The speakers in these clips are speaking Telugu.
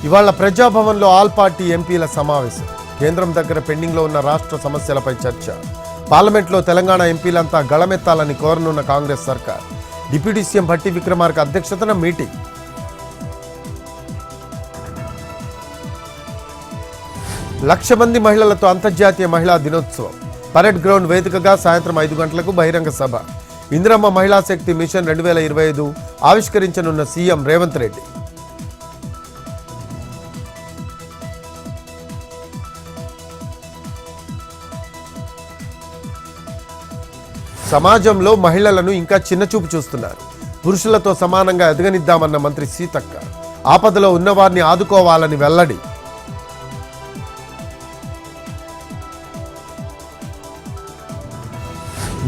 ఇవాళ ప్రజాభవన్లో ఆల్ పార్టీ ఎంపీల సమావేశం. కేంద్రం దగ్గర పెండింగ్లో ఉన్న రాష్ట్ర సమస్యలపై చర్చ. పార్లమెంట్లో తెలంగాణ ఎంపీలంతా గళమెత్తాలని కోరనున్న కాంగ్రెస్ సర్కార్. డిప్యూటీ సీఎం భట్టి విక్రమార్క అధ్యక్షతన మీటింగ్. లక్ష మంది మహిళలతో అంతర్జాతీయ మహిళా దినోత్సవం. పరేడ్ గ్రౌండ్ వేదికగా సాయంత్రం 5 గంటలకు బహిరంగ సభ. ఇందిరమ్మ మహిళా శక్తి మిషన్ 2025 ఆవిష్కరించనున్న సీఎం రేవంత్ రెడ్డి. సమాజంలో మహిళలను ఇంకా చిన్నచూపు చూస్తున్నారు. పురుషులతో సమానంగా ఎదగనిద్దామన్న మంత్రి సీతక్క. ఆపదలో ఉన్నవారిని ఆదుకోవాలని వెల్లడి.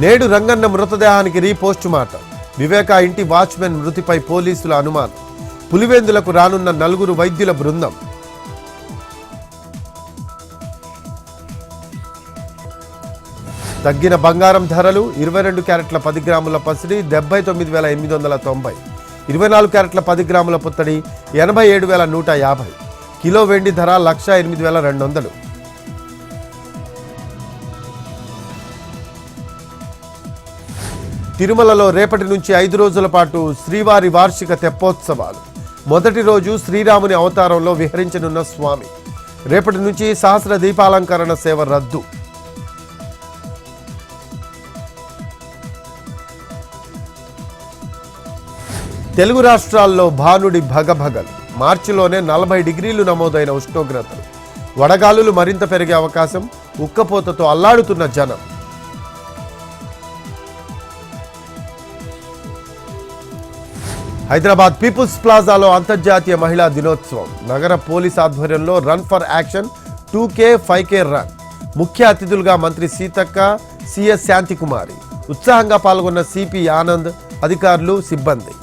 నేడు రంగన్న మృతదేహానికి రీపోస్టు మార్టం. వివేక ఇంటి వాచ్మెన్ మృతిపై పోలీసుల అనుమానం. పులివెందులకు రానున్న 4 వైద్యుల బృందం. తగ్గిన బంగారం ధరలు. 22 క్యారెట్ల 10 గ్రాముల పసిడి 79,890. 24 క్యారెట్ల 10 గ్రాముల పుత్తడి 87,150. కిలో వెండి ధర 1,08,200. తిరుమలలో రేపటి నుంచి 5 రోజుల పాటు శ్రీవారి వార్షిక తెప్పోత్సవాలు. మొదటి రోజు శ్రీరాముని అవతారంలో విహరించనున్న స్వామి. రేపటి నుంచి సహస్ర దీపాలంకరణ సేవ రద్దు. తెలుగు రాష్ట్రాల్లో భానుడి భగభగలు. మార్చిలోనే 40 డిగ్రీలు నమోదైన ఉష్ణోగ్రతలు. వడగాలులు మరింత పెరిగే అవకాశం. ఉక్కపోతతో అల్లాడుతున్న జనం. హైదరాబాద్ పీపుల్స్ ప్లాజాలో అంతర్జాతీయ మహిళా దినోత్సవం. నగర పోలీస్ ఆధ్వర్యంలో run for action 2K 5K run. ముఖ్య అతిథులుగా మంత్రి సీతక్క, సిఎస్ శాంతికుమారి. ఉత్సాహంగా పాల్గొన్న సిపి ఆనంద్, అధికారులు, సిబ్బంది.